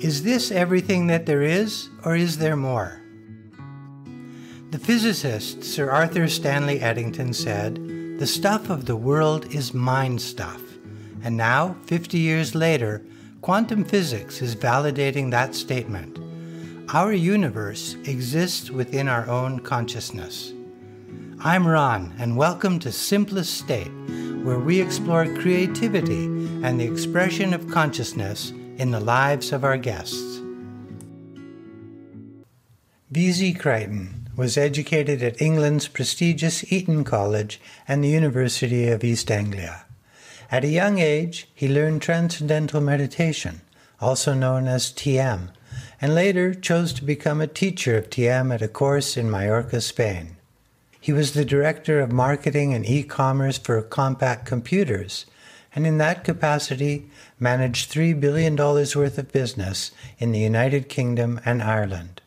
Is this everything that there is, or is there more? The physicist Sir Arthur Stanley Eddington said, "The stuff of the world is mind stuff." And now, 50 years later, quantum physics is validating that statement. Our universe exists within our own consciousness. I'm Ron, and welcome to Simplest State, where we explore creativity and the expression of consciousness in the lives of our guests. V.Z. Creighton was educated at England's prestigious Eton College and the University of East Anglia. At a young age, he learned Transcendental Meditation, also known as TM, and later chose to become a teacher of TM at a course in Mallorca, Spain. He was the director of marketing and e-commerce for Compaq Computers, and in that capacity managed $3 billion worth of business in the United Kingdom and Ireland.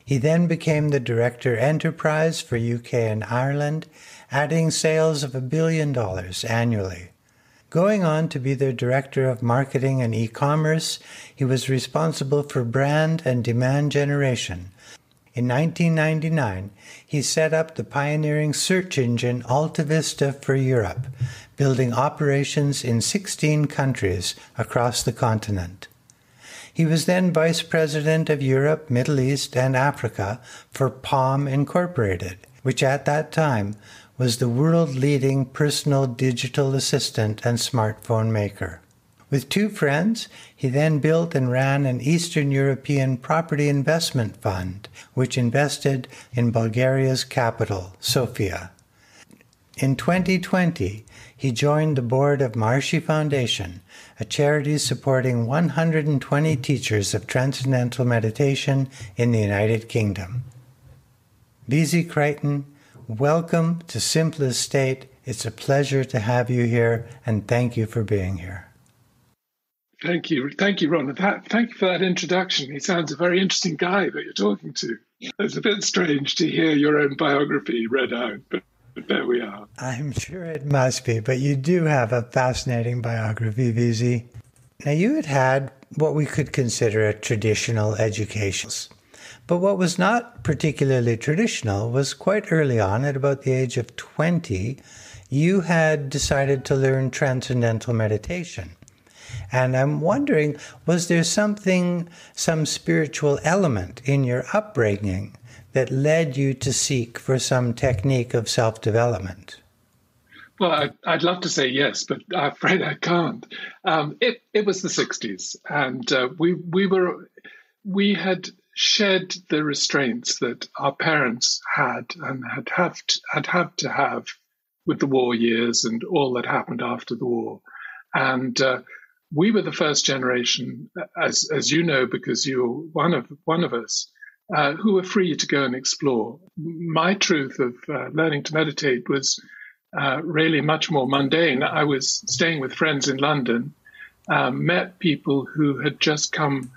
He then became the Director Enterprise for UK and Ireland, adding sales of $1 billion annually. Going on to be the Director of Marketing and E-commerce, he was responsible for brand and demand generation. In 1999, he set up the pioneering search engine AltaVista for Europe, building operations in 16 countries across the continent. He was then Vice President of Europe, Middle East, and Africa for Palm Incorporated, which at that time was the world-leading personal digital assistant and smartphone maker. With two friends, he then built and ran an Eastern European property investment fund, which invested in Bulgaria's capital, Sofia. In 2020, he joined the board of Maharshi Foundation, a charity supporting 120 teachers of Transcendental Meditation in the United Kingdom. V.Z. Creighton, welcome to Simplest State. It's a pleasure to have you here, and thank you for being here. Thank you, Ron. Thank you for that introduction. He sounds a very interesting guy that you're talking to. It's a bit strange to hear your own biography read out, but there we are. I'm sure it must be, but you do have a fascinating biography, VZ. Now, you had what we could consider a traditional education. But what was not particularly traditional was quite early on, at about the age of 20, you had decided to learn Transcendental Meditation. And I'm wondering, was there some spiritual element in your upbringing that led you to seek for some technique of self-development? Well, I'd love to say yes, but I'm afraid I can't. It was the 60s, and we had shed the restraints that our parents had and had to have with the war years and all that happened after the war. And we were the first generation, as you know, because you're one of us, who were free to go and explore. My truth of learning to meditate was really much more mundane. I was staying with friends in London, met people who had just come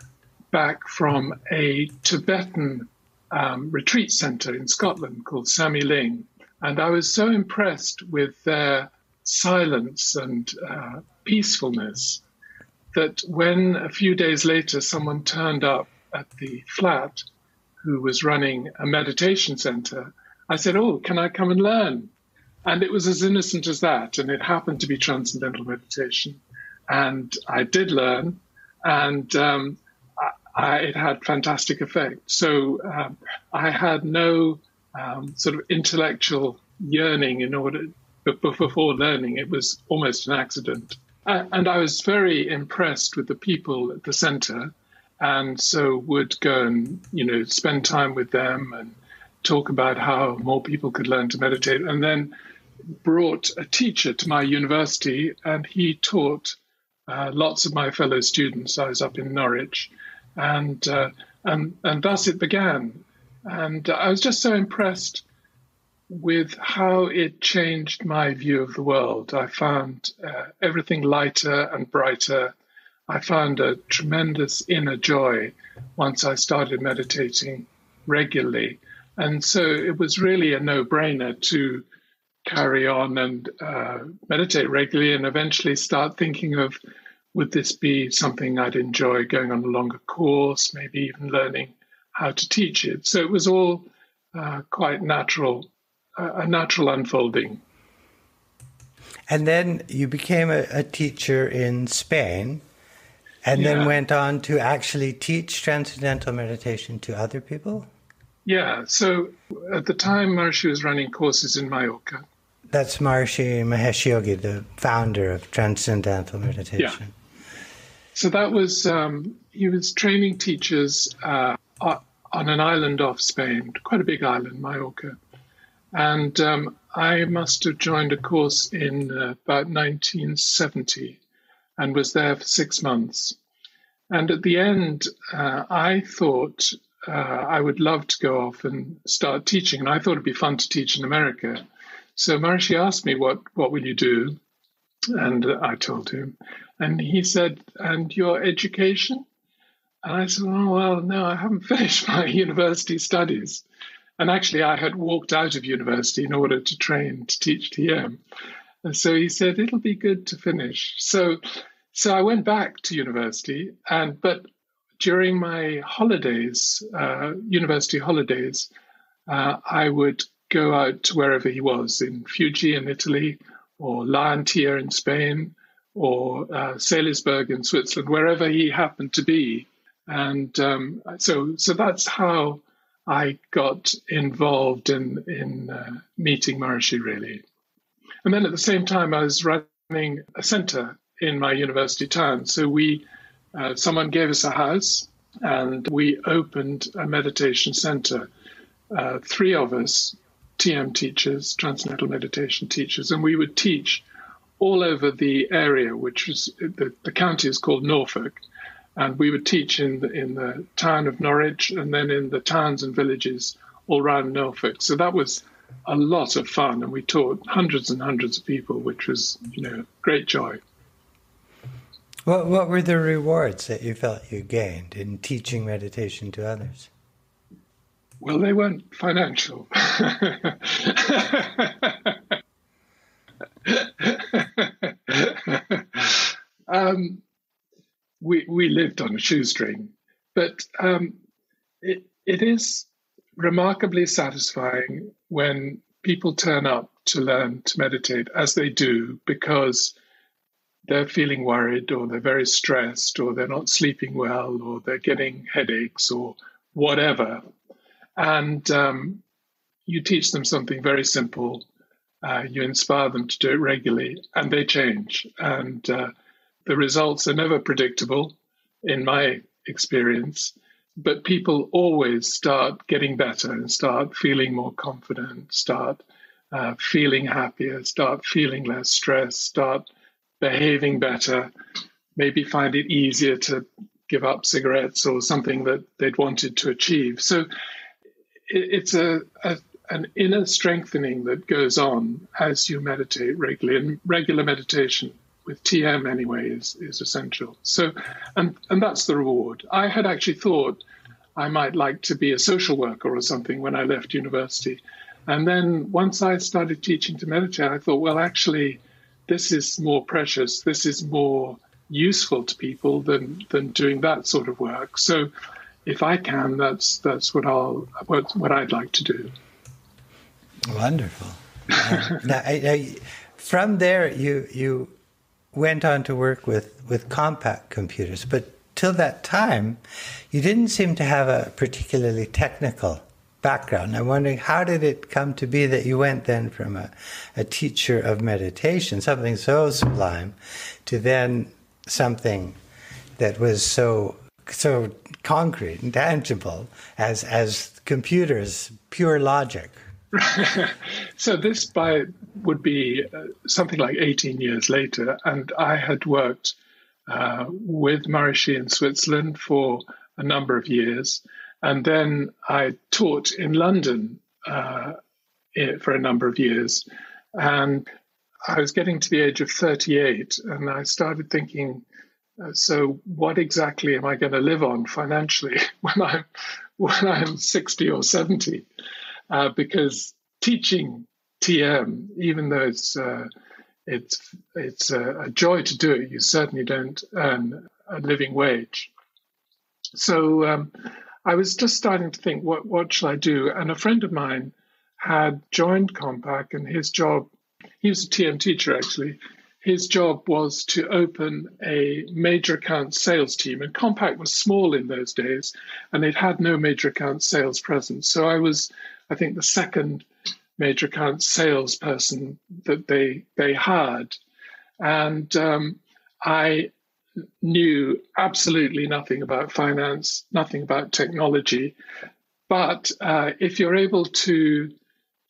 back from a Tibetan retreat center in Scotland called Sammy Ling. And I was so impressed with their silence and peacefulness that when a few days later someone turned up at the flat who was running a meditation center, I said, "Oh, can I come and learn?" And it was as innocent as that. And it happened to be Transcendental Meditation. And I did learn, and it had fantastic effect. So I had no sort of intellectual yearning before learning. It was almost an accident. And I was very impressed with the people at the center, and so would go and, spend time with them and talk about how more people could learn to meditate. And then brought a teacher to my university, and he taught lots of my fellow students. I was up in Norwich, and thus it began. And I was just so impressed with how it changed my view of the world. I found everything lighter and brighter. I found a tremendous inner joy once I started meditating regularly. And so it was really a no-brainer to carry on and meditate regularly and eventually start thinking of would this be something I'd enjoy going on a longer course, maybe even learning how to teach it? So it was all quite natural, a natural unfolding. And then you became a teacher in Spain, and then went on to actually teach Transcendental Meditation to other people? Yeah, so at the time, Maharishi was running courses in Mallorca. That's Maharishi Mahesh Yogi, the founder of Transcendental Meditation. Yeah. So that was, he was training teachers on an island off Spain, quite a big island, Mallorca. And I must have joined a course in about 1970 and was there for 6 months. And at the end, I thought I would love to go off and start teaching. And I thought it'd be fun to teach in America. So Maharishi asked me, what will you do? And I told him. And he said, and your education? And I said, oh, well, no, I haven't finished my university studies. And actually, I had walked out of university in order to train to teach TM. And so he said, it'll be good to finish. So I went back to university, but during my holidays, university holidays, I would go out to wherever he was, in Fuji in Italy, or Laantia in Spain, or Salisbury in Switzerland, wherever he happened to be. And so that's how I got involved in meeting Maharishi, really. And then at the same time, I was running a center in my university town. So someone gave us a house, and we opened a meditation center. 3 of us, TM teachers, Transcendental Meditation teachers, and we would teach all over the area, which was the county is called Norfolk. And we would teach in the town of Norwich, and then in the towns and villages all around Norfolk. So that was a lot of fun, and we taught hundreds and hundreds of people, which was, great joy. What were the rewards that you felt you gained in teaching meditation to others? Well, they weren't financial. We lived on a shoestring, but it is remarkably satisfying when people turn up to learn to meditate, as they do, because they're feeling worried, or they're very stressed, or they're not sleeping well, or they're getting headaches, or whatever. And you teach them something very simple. You inspire them to do it regularly, and they change. And the results are never predictable, in my experience, but people always start getting better and start feeling more confident, start feeling happier, start feeling less stressed, start behaving better, maybe find it easier to give up cigarettes or something that they'd wanted to achieve. So it's an inner strengthening that goes on as you meditate regularly, and regular meditation with TM anyway is essential. So, and that's the reward. I had actually thought I might like to be a social worker or something when I left university. And then once I started teaching to meditate, I thought, well, actually, this is more precious. This is more useful to people than doing that sort of work. So if I can, that's what I'd like to do. Wonderful. From there, you went on to work with compact computers, but till that time, you didn't seem to have a particularly technical background. I'm wondering, how did it come to be that you went then from a teacher of meditation, something so sublime, to then something that was so concrete and tangible as computers, pure logic? So this would be something like 18 years later, and I had worked with Maharishi in Switzerland for a number of years, and then I taught in London for a number of years, and I was getting to the age of 38, and I started thinking, so what exactly am I going to live on financially when I'm 60 or 70? Because teaching TM, even though it's it's a joy to do it. You certainly don't earn a living wage. So I was just starting to think, what shall I do? And a friend of mine had joined Compaq, and his job, he was a TM teacher actually, his job was to open a major account sales team. And Compaq was small in those days, and it had no major account sales presence. So I was, I think, the second major account salesperson that they hired. And I knew absolutely nothing about finance, nothing about technology. But if you're able to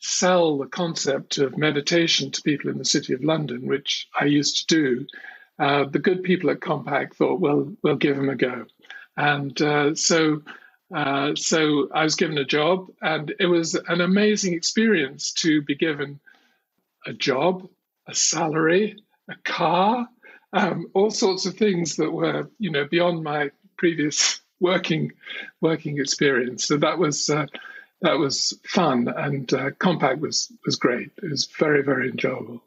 sell the concept of meditation to people in the City of London, which I used to do, the good people at Compaq thought, well, we'll give them a go. And so I was given a job, and it was an amazing experience to be given a job, a salary, a car, all sorts of things that were, beyond my previous working experience. So that was fun, and Compaq was great. It was very, very enjoyable.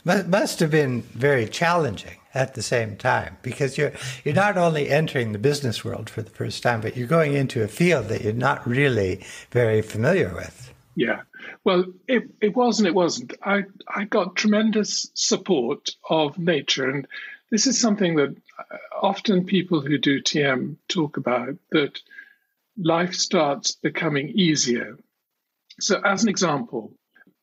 But must have been very challenging at the same time, because you're not only entering the business world for the first time, but you're going into a field that you're not really very familiar with. Yeah, well, it was and it wasn't. I got tremendous support of nature, and this is something that often people who do TM talk about, that life starts becoming easier. So as an example,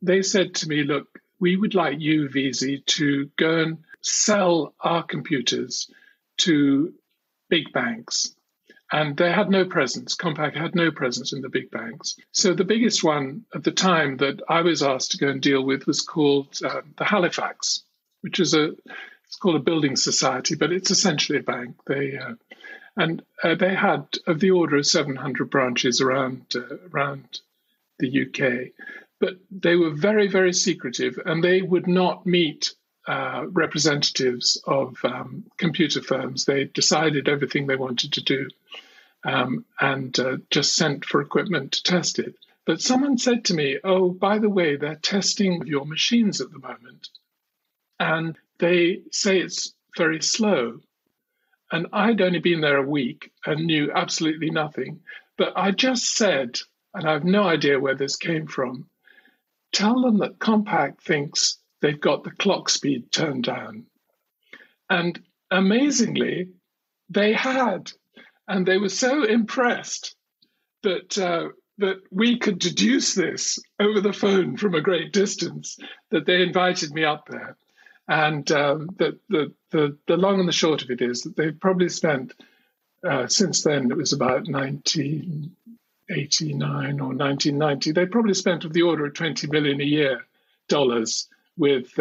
they said to me, look, we would like you, VZ, to go and sell our computers to big banks. And they had no presence. Compaq had no presence in the big banks. So the biggest one at the time that I was asked to go and deal with was called the Halifax, which is it's called a building society, but it's essentially a bank. They had of the order of 700 branches around the UK, but they were very, very secretive, and they would not meet representatives of computer firms. They decided everything they wanted to do, and just sent for equipment to test it. But someone said to me, "Oh, by the way, they're testing your machines at the moment, and they say it's very slow." And I'd only been there a week and knew absolutely nothing. But I just said, and I have no idea where this came from, tell them that Compaq thinks they've got the clock speed turned down. And amazingly, they had. And they were so impressed that we could deduce this over the phone from a great distance that they invited me up there. And the long and the short of it is that they've probably spent, since then, it was about 1989 or 1990, they probably spent of the order of $20 million a year with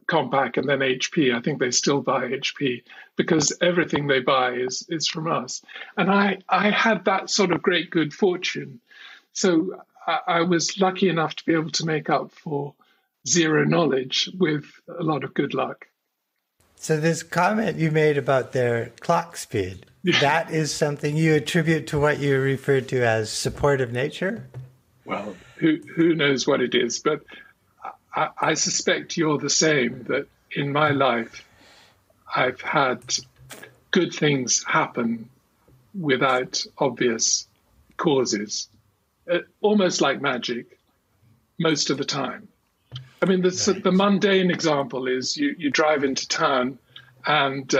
Compaq and then HP. I think they still buy HP because everything they buy is from us. And I had that sort of great good fortune. So I was lucky enough to be able to make up for zero knowledge with a lot of good luck. So this comment you made about their clock speed, that is something you attribute to what you referred to as supportive nature? Well, who knows what it is, but I suspect you're the same, that in my life, I've had good things happen without obvious causes, almost like magic, most of the time. I mean, the mundane example is you drive into town and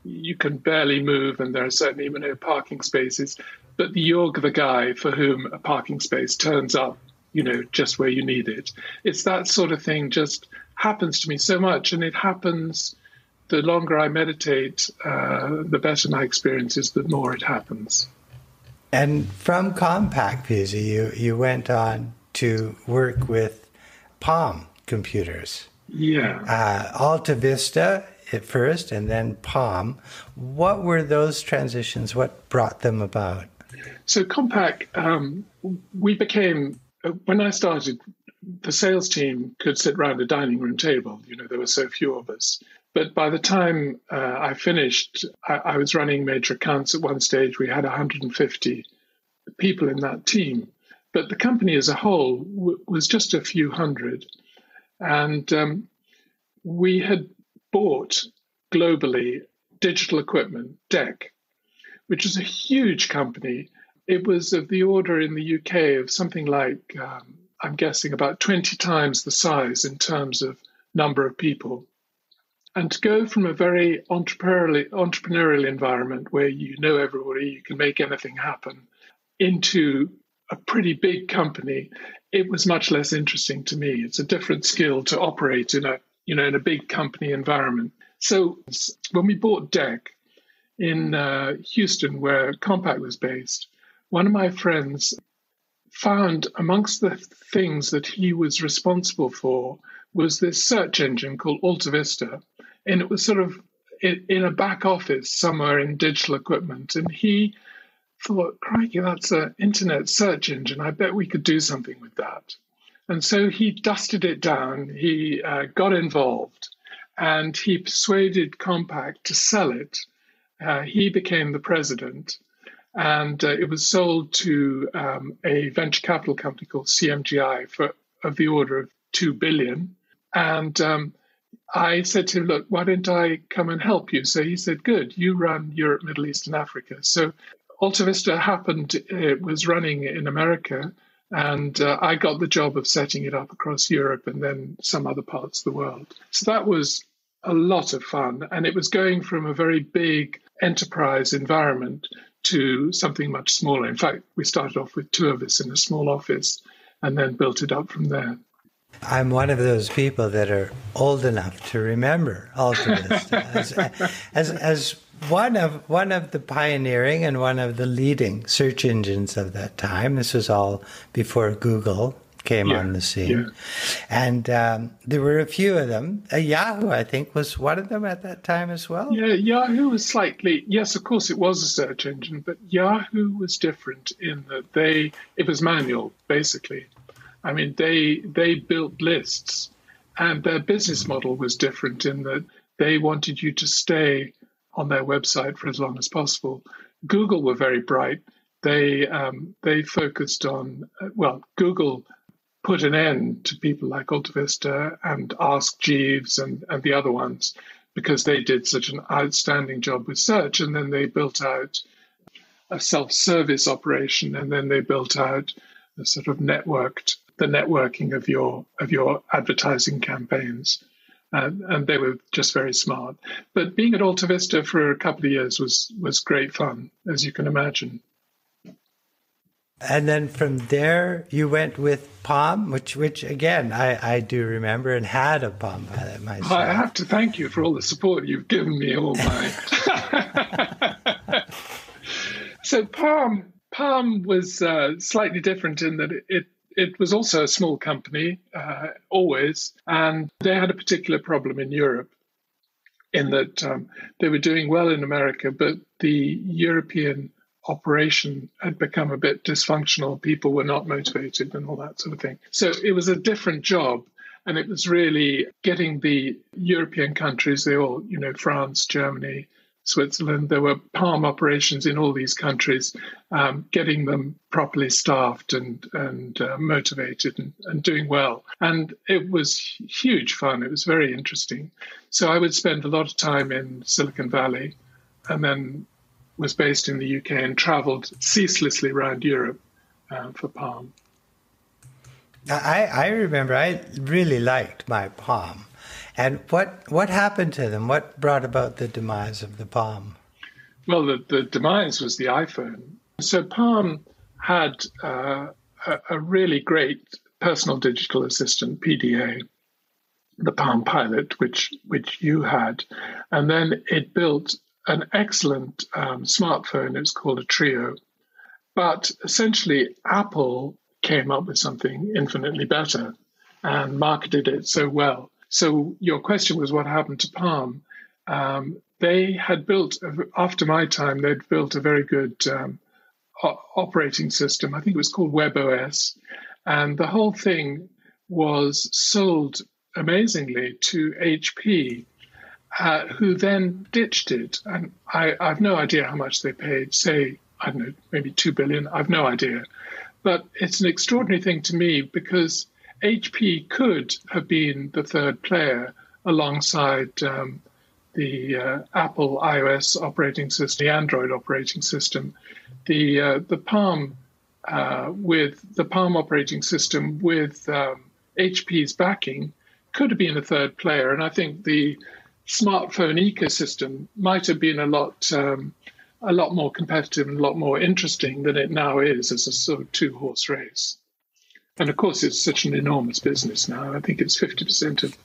you can barely move, and there are certainly no parking spaces, but you're the guy for whom a parking space turns up, just where you need it. It's that sort of thing just happens to me so much, and it happens the longer I meditate, the better my experience is, the more it happens. And from Compaq, VZ, you went on to work with Palm computers. Yeah. Alta Vista at first, and then Palm. What were those transitions? What brought them about? So Compaq, we became, when I started, the sales team could sit around a dining room table. There were so few of us. But by the time I finished, I was running major accounts at one stage. We had 150 people in that team. But the company as a whole was just a few hundred. And we had bought globally digital equipment, DEC, which is a huge company. It was of the order in the UK of something like, I'm guessing, about 20 times the size in terms of number of people. And to go from a very entrepreneurial environment where you know everybody, you can make anything happen, into a pretty big company, it was much less interesting to me. It's a different skill to operate in a big company environment. So when we bought DEC in Houston, where Compaq was based, one of my friends found amongst the things that he was responsible for was this search engine called AltaVista. And it was sort of in a back office somewhere in digital equipment. And he thought, crikey, that's an internet search engine. I bet we could do something with that. And so he dusted it down. He got involved and he persuaded Compaq to sell it. He became the president. And it was sold to a venture capital company called CMGI for of the order of $2 billion. And I said to him, look, why don't I come and help you? So he said, good, you run Europe, Middle East, and Africa. So AltaVista happened, it was running in America, and I got the job of setting it up across Europe and then some other parts of the world. So that was a lot of fun. And it was going from a very big enterprise environment to something much smaller. In fact, we started off with two of us in a small office and then built it up from there. I'm one of those people that are old enough to remember AltaVista as one of the pioneering and one of the leading search engines of that time. This was all before Google came on the scene. Yeah. And there were a few of them. Yahoo, I think, was one of them at that time as well. Yeah, Yahoo was yes, of course it was a search engine, but Yahoo was different in that it was manual, basically. I mean, they built lists, and their business model was different in that they wanted you to stay on their website for as long as possible. Google were very bright. They focused on, Google put an end to people like AltaVista and Ask Jeeves and the other ones because they did such an outstanding job with search. And then they built out a self-service operation, and then they built out a sort of networking of your advertising campaigns. And they were just very smart. But being at AltaVista for a couple of years was great fun, as you can imagine. And then from there, you went with Palm, which again, I do remember and had a Palm Pilot myself. I have to thank you for all the support you've given me all my... So Palm was slightly different in that it was also a small company, always, and they had a particular problem in Europe in that they were doing well in America, but the European operation had become a bit dysfunctional. People were not motivated and all that sort of thing. So it was a different job, and it was really getting the European countries, they all, France, Germany, Switzerland, there were Palm operations in all these countries, getting them properly staffed and motivated and doing well. And it was huge fun. It was very interesting. So I would spend a lot of time in Silicon Valley and then was based in the UK and traveled ceaselessly around Europe for Palm. I remember I really liked my Palm. And what happened to them? What brought about the demise of the Palm? Well, the demise was the iPhone. So Palm had a really great personal digital assistant, PDA, the Palm Pilot, which you had. And then it built an excellent smartphone. It was called a Trio. But essentially, Apple came up with something infinitely better and marketed it so well. So your question was what happened to Palm. They had built, after my time, they'd built a very good operating system. I think it was called WebOS. And the whole thing was sold amazingly to HP, who then ditched it. And I've no idea how much they paid, say, I don't know, maybe $2 billion. I've no idea. But it's an extraordinary thing to me because HP could have been the third player alongside the Apple iOS operating system, the Android operating system, the Palm with the Palm operating system with HP's backing could have been a third player, and I think the smartphone ecosystem might have been a lot more competitive and a lot more interesting than it now is as a sort of two-horse race. And of course, it's such an enormous business now. I think it's 50% of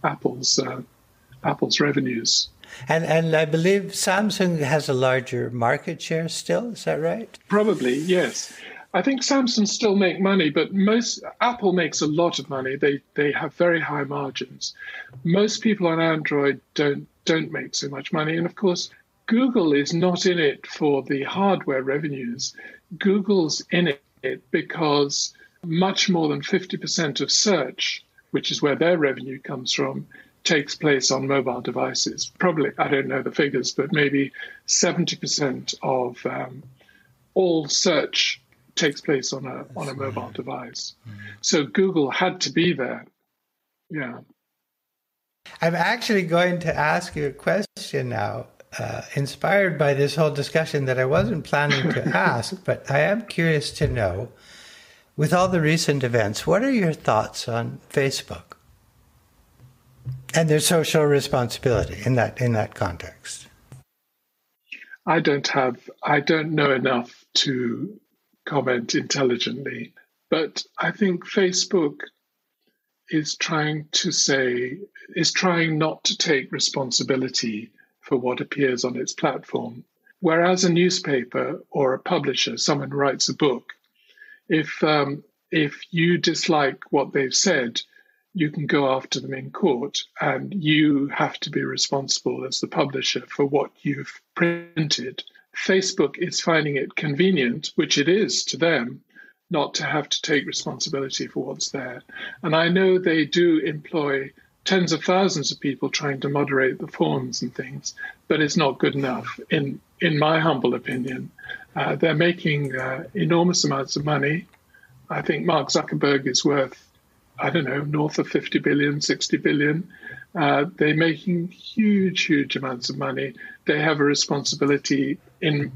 Apple's revenues. And I believe Samsung has a larger market share still. Is that right? Probably, yes. I think Samsung still make money, but Apple makes a lot of money. They have very high margins. Most people on Android don't make so much money. And of course, Google is not in it for the hardware revenues. Google's in it because much more than 50% of search, which is where their revenue comes from, takes place on mobile devices. Probably, I don't know the figures, but maybe 70% of all search takes place on a mobile device. So Google had to be there. Yeah. I'm actually going to ask you a question now, inspired by this whole discussion that I wasn't planning to ask, but I am curious to know, with all the recent events, what are your thoughts on Facebook and their social responsibility in that context? I don't know enough to comment intelligently, but I think Facebook is trying not to take responsibility for what appears on its platform. Whereas a newspaper or a publisher, someone who writes a book, if you dislike what they've said, you can go after them in court, and you have to be responsible as the publisher for what you've printed. Facebook is finding it convenient, which it is to them, not to have to take responsibility for what's there. And I know they do employ tens of thousands of people trying to moderate the forums and things, but it's not good enough, in my humble opinion. They're making enormous amounts of money. I think Mark Zuckerberg is worth, I don't know, north of 50 billion, 60 billion. They're making huge, huge amounts of money. They have a responsibility, in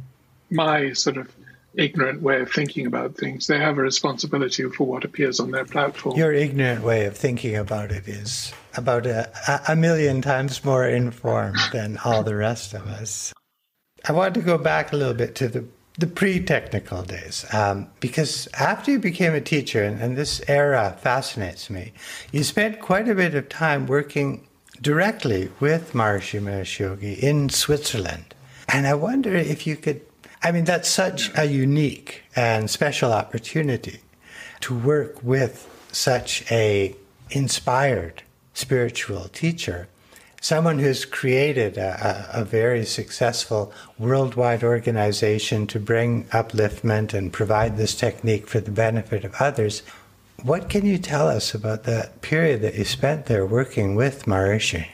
my sort of ignorant way of thinking about things, they have a responsibility for what appears on their platform. Your ignorant way of thinking about it is about a million times more informed than all the rest of us. I want to go back a little bit to the pre-technical days, because after you became a teacher, and this era fascinates me, you spent quite a bit of time working directly with Maharishi Mahesh Yogi in Switzerland. And I wonder if you could, I mean, that's such a unique and special opportunity to work with such a inspired spiritual teacher, someone who's created a very successful worldwide organization to bring upliftment and provide this technique for the benefit of others. What can you tell us about the period that you spent there working with Maharishi?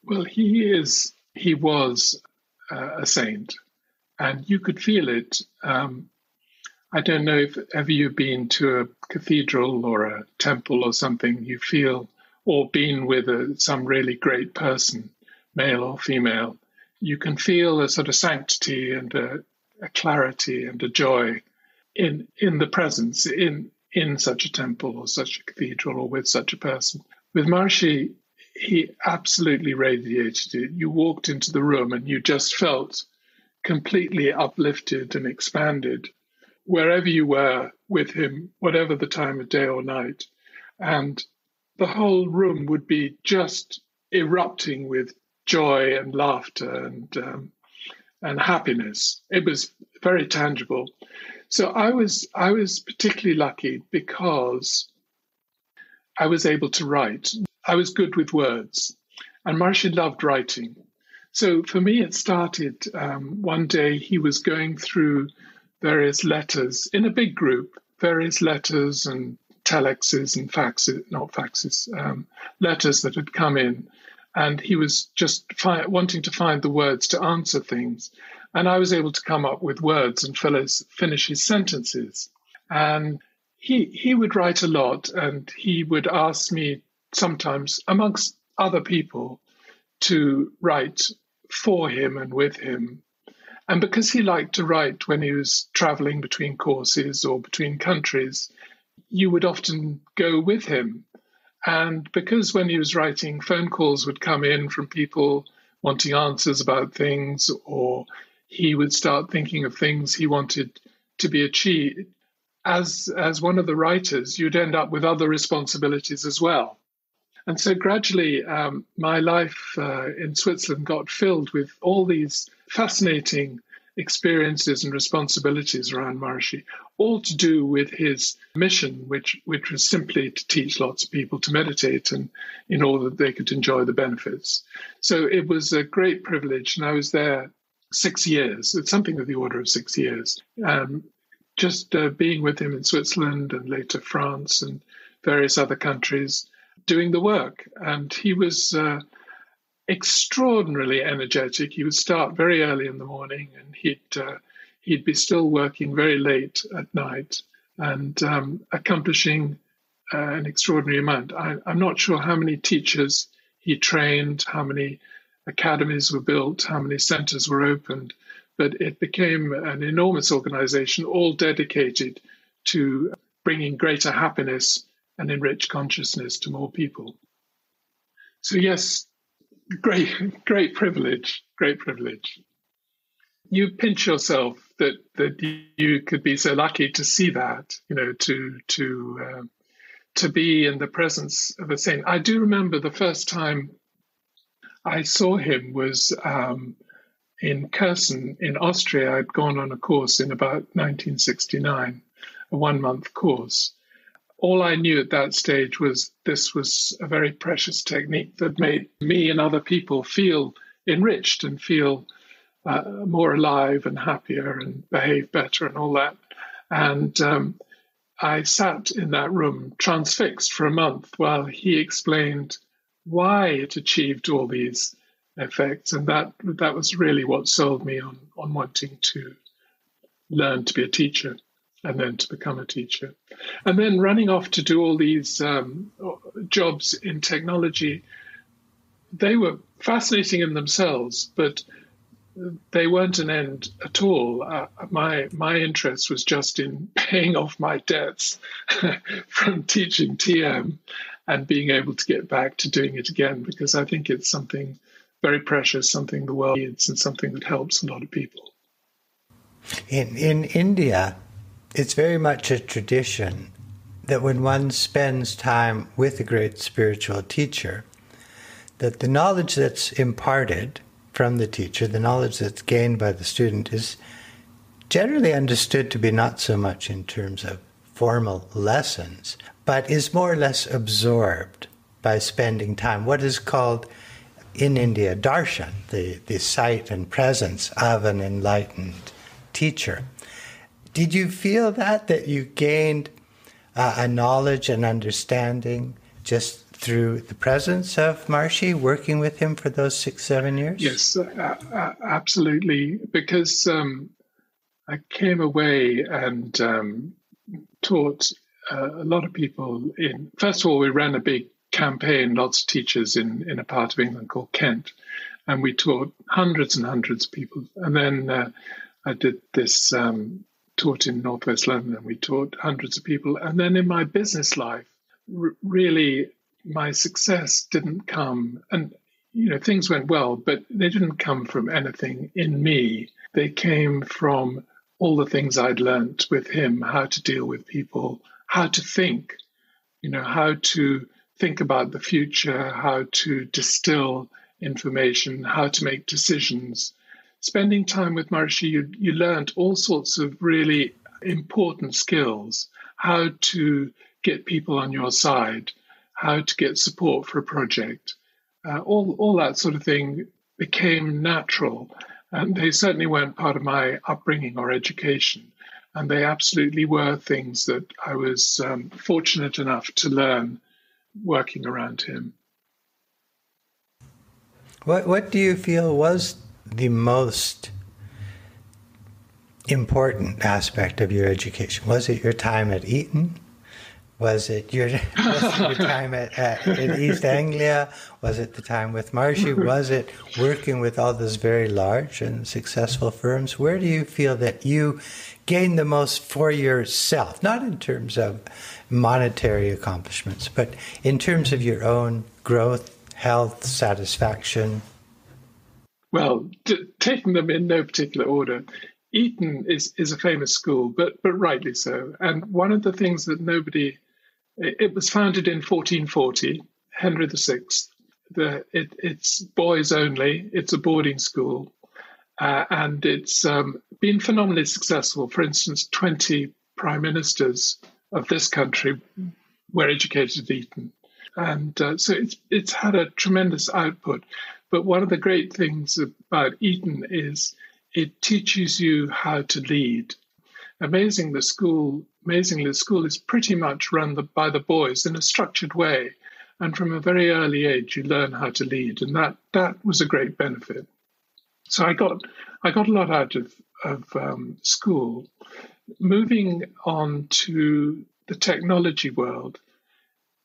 Well, he was a saint, and you could feel it. I don't know if ever you've been to a cathedral or a temple or something, you feel, or been with some really great person, male or female, you can feel a sort of sanctity and a clarity and a joy in the presence in such a temple or such a cathedral or with such a person. With Maharishi, he absolutely radiated it. You walked into the room and you just felt completely uplifted and expanded wherever you were with him, whatever the time of day or night. And the whole room would be just erupting with joy and laughter and happiness. It was very tangible. So I was particularly lucky because I was able to write. I was good with words, and Maharishi loved writing. So for me, it started one day he was going through various letters in a big group, various letters and telexes and faxes, not faxes, letters that had come in. And he was just wanting to find the words to answer things. And I was able to come up with words and finish his sentences. And he would write a lot, and he would ask me sometimes, amongst other people, to write for him and with him. And because he liked to write when he was traveling between courses or between countries, you would often go with him. And because when he was writing, phone calls would come in from people wanting answers about things, or he would start thinking of things he wanted to be achieved. As one of the writers, you'd end up with other responsibilities as well. And so gradually, my life in Switzerland got filled with all these fascinating experiences and responsibilities around Maharishi, all to do with his mission, which was simply to teach lots of people to meditate, and in order that they could enjoy the benefits. So it was a great privilege, and I was there 6 years. It's something of the order of 6 years. Just being with him in Switzerland and later France and various other countries, doing the work. And he was extraordinarily energetic. He would start very early in the morning, and he'd be still working very late at night, and accomplishing an extraordinary amount. I'm not sure how many teachers he trained, how many academies were built, how many centers were opened, but it became an enormous organization, all dedicated to bringing greater happiness and enriched consciousness to more people. So yes, great privilege, great privilege. You pinch yourself that you could be so lucky to see that, to be in the presence of a saint. I do remember the first time I saw him was in Kherson in Austria. I'd gone on a course in about 1969, a 1-month course. All I knew at that stage was this was a very precious technique that made me and other people feel enriched and feel more alive and happier and behave better and all that. And I sat in that room transfixed for a month while he explained why it achieved all these effects. And that was really what sold me on wanting to learn to be a teacher and then to become a teacher. And then running off to do all these jobs in technology, they were fascinating in themselves, but they weren't an end at all. My interest was just in paying off my debts from teaching TM and being able to get back to doing it again, because I think it's something very precious, something the world needs, and something that helps a lot of people. In India, it's very much a tradition that when one spends time with a great spiritual teacher, that the knowledge that's imparted from the teacher, the knowledge that's gained by the student, is generally understood to be not so much in terms of formal lessons, but is more or less absorbed by spending time. What is called in India darshan, the sight and presence of an enlightened teacher. Did you feel that you gained a knowledge and understanding just through the presence of Maharishi, working with him for those 6-7 years? Yes, absolutely. Because I came away and taught a lot of people first of all, we ran a big campaign, lots of teachers in a part of England called Kent, and we taught hundreds and hundreds of people. And then I did this, taught in Northwest London, and we taught hundreds of people. And then in my business life, really, my success didn't come, and things went well, but they didn't come from anything in me. They came from all the things I'd learned with him: how to deal with people, how to think, how to think about the future, how to distill information, how to make decisions. Spending time with Maharishi, you learned all sorts of really important skills: how to get people on your side, how to get support for a project. All that sort of thing became natural. And they certainly weren't part of my upbringing or education. And they absolutely were things that I was fortunate enough to learn working around him. What do you feel was the most important aspect of your education? Was it your time at Eton? Was it your time in East Anglia? Was it the time with Marshy? Was it working with all those very large and successful firms? Where do you feel that you gained the most for yourself? Not in terms of monetary accomplishments, but in terms of your own growth, health, satisfaction? Well, taking them in no particular order, Eton is a famous school, but rightly so. And one of the things that it was founded in 1440, Henry VI. It's boys only. It's a boarding school. And it's been phenomenally successful. For instance, 20 prime ministers of this country were educated at Eton. And so it's had a tremendous output. But one of the great things about Eton is it teaches you how to lead. Amazingly, the school is pretty much run by the boys in a structured way. And from a very early age, you learn how to lead. And that was a great benefit. So I got a lot out of school. Moving on to the technology world,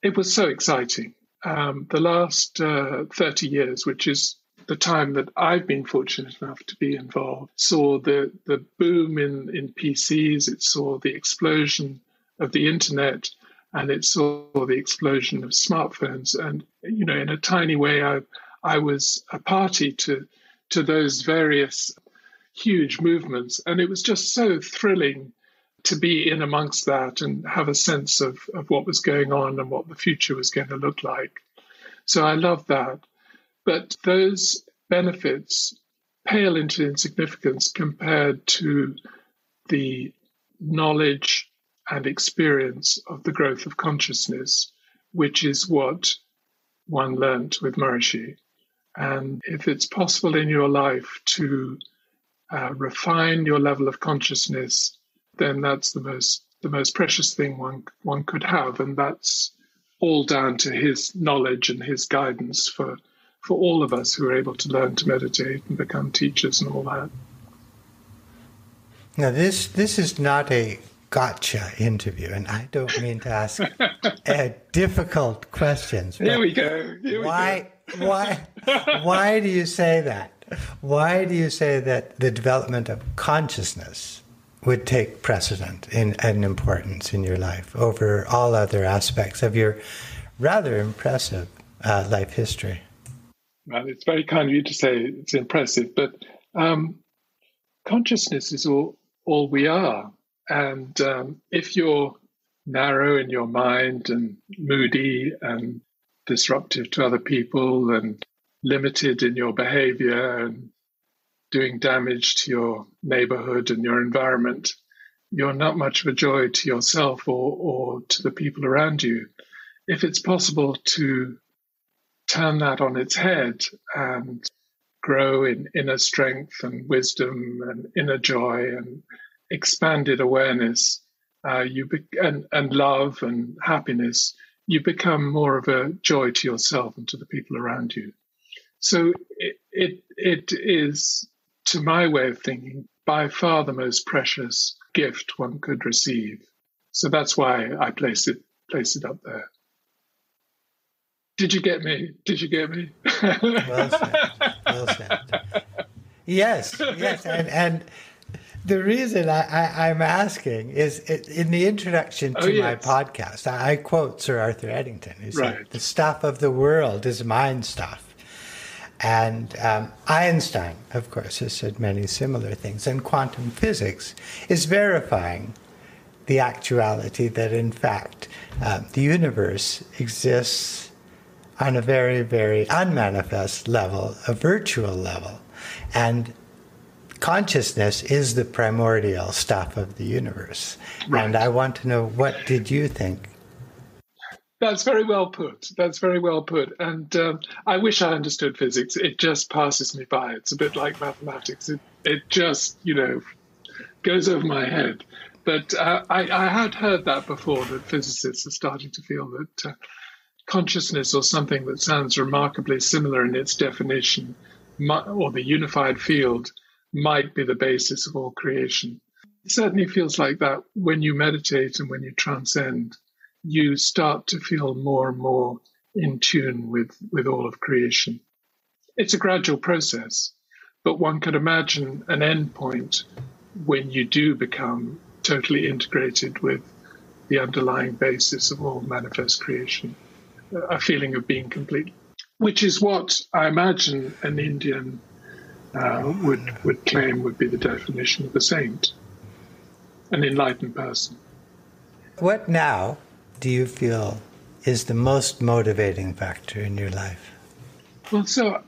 it was so exciting. The last 30 years, which is the time that I've been fortunate enough to be involved, saw the boom in PCs, it saw the explosion of the internet, and it saw the explosion of smartphones. And, in a tiny way, I was a party to those various huge movements. And it was just so thrilling to be in amongst that and have a sense of what was going on and what the future was going to look like. So I love that. But those benefits pale into insignificance compared to the knowledge and experience of the growth of consciousness, which is what one learnt with Maharishi. And if it's possible in your life to refine your level of consciousness, then that's the most precious thing one could have. And that's all down to his knowledge and his guidance for all of us who are able to learn to meditate and become teachers and all that. Now, this is not a gotcha interview, and I don't mean to ask difficult questions. Here we go. Why do you say that? Why do you say that the development of consciousness would take precedent in importance in your life over all other aspects of your rather impressive life history? Well, it's very kind of you to say it's impressive, but consciousness is all we are. And if you're narrow in your mind and moody and disruptive to other people and limited in your behavior and doing damage to your neighborhood and your environment, you're not much of a joy to yourself or to the people around you. If it's possible to turn that on its head and grow in inner strength and wisdom and inner joy and expanded awareness, and love and happiness, you become more of a joy to yourself and to the people around you. So it is, to my way of thinking, by far the most precious gift one could receive. So that's why I place it up there. Did you get me? Well said. Yes. And the reason I'm asking is in the introduction to my podcast, I quote Sir Arthur Eddington, who said, "The stuff of the world is mind stuff." And Einstein, of course, has said many similar things. And quantum physics is verifying the actuality that, in fact, the universe exists on a very, very unmanifest level, a virtual level. And consciousness is the primordial stuff of the universe. Right. And I want to know, what did you think? That's very well put. And I wish I understood physics. It just passes me by. It's a bit like mathematics. It just, goes over my head. But I had heard that before, that physicists are starting to feel that consciousness, or something that sounds remarkably similar in its definition, or the unified field, might be the basis of all creation. It certainly feels like that when you meditate and when you transcend, you start to feel more and more in tune with all of creation. It's a gradual process, but one could imagine an end point when you do become totally integrated with the underlying basis of all manifest creation, a feeling of being complete, which is what I imagine an Indian would claim would be the definition of a saint, an enlightened person. What now do you feel is the most motivating factor in your life? Well, so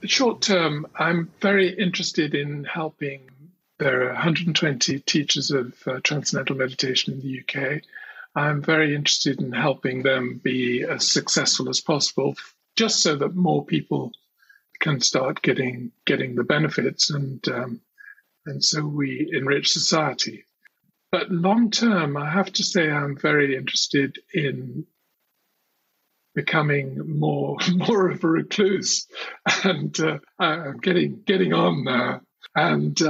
short term, I'm very interested in helping. There are 120 teachers of transcendental meditation in the UK. I'm very interested in helping them be as successful as possible, just so that more people can start getting the benefits, and so we enrich society. But long term, I have to say I'm very interested in becoming more of a recluse, and I'm getting on now, and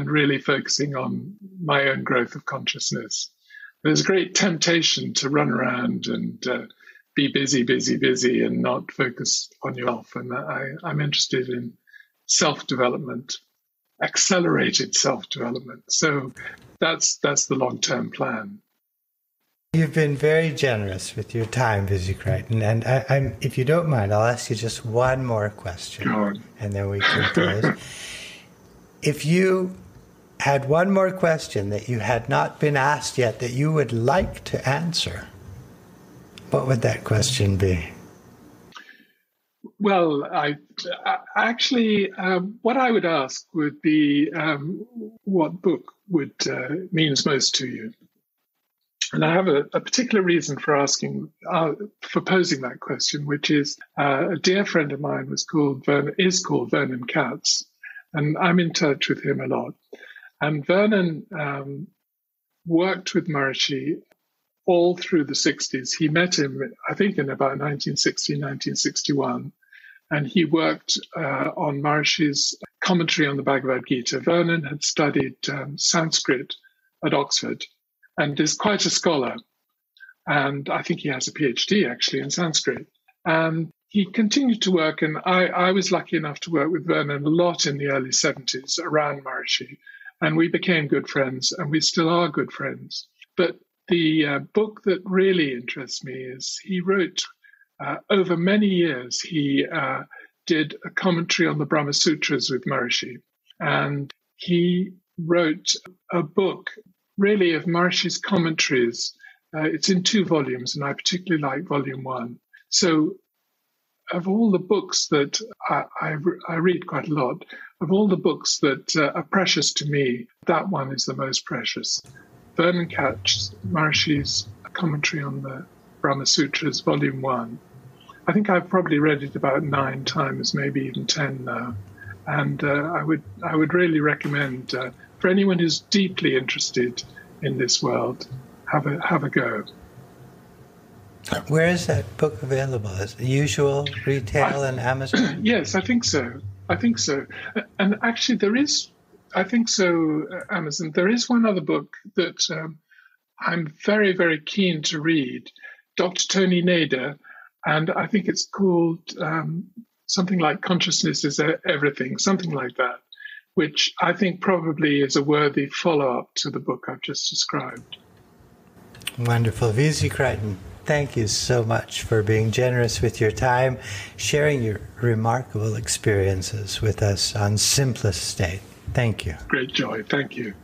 really focusing on my own growth of consciousness. There's a great temptation to run around and be busy, and not focus on yourself. And I'm interested in self-development, accelerated self-development. So that's the long-term plan. You've been very generous with your time, Visi Crichton, and I'm, if you don't mind, I'll ask you just one more question, Go on. And then we can close. If you had one more question that you had not been asked yet that you would like to answer, what would that question be? Well, I actually, what I would ask would be what book would means most to you. And I have a particular reason for asking, for posing that question, which is a dear friend of mine is called Vernon Katz, and I'm in touch with him a lot. And Vernon worked with Maharishi all through the 60s. He met him, I think, in about 1960, 1961, and he worked on Maharishi's commentary on the Bhagavad Gita. Vernon had studied Sanskrit at Oxford, and is quite a scholar. And I think he has a PhD, actually, in Sanskrit. And he continued to work, and I was lucky enough to work with Vernon a lot in the early 70s around Maharishi. And we became good friends, and we still are good friends. But the book that really interests me is he wrote, over many years, he did a commentary on the Brahma Sutras with Maharishi. And he wrote a book really of Maharishi's commentaries. It's in 2 volumes, and I particularly like volume 1. So of all the books that I read quite a lot, of all the books that are precious to me, that one is the most precious. Vernon Katz, Maharishi's commentary on the Brahma Sutras, volume 1. I think I've probably read it about 9 times, maybe even 10 now. And I would really recommend for anyone who's deeply interested in this world, have a go. Where is that book available? Is it usual retail and Amazon? Yes, I think so. And actually, there is, I think so, Amazon. There is one other book that I'm very, very keen to read, Dr. Tony Nader, and I think it's called something like Consciousness is Everything, something like that, which I think probably is a worthy follow-up to the book I've just described. Wonderful. Visi Crichton, thank you so much for being generous with your time, sharing your remarkable experiences with us on Simplest State. Thank you. Great joy. Thank you.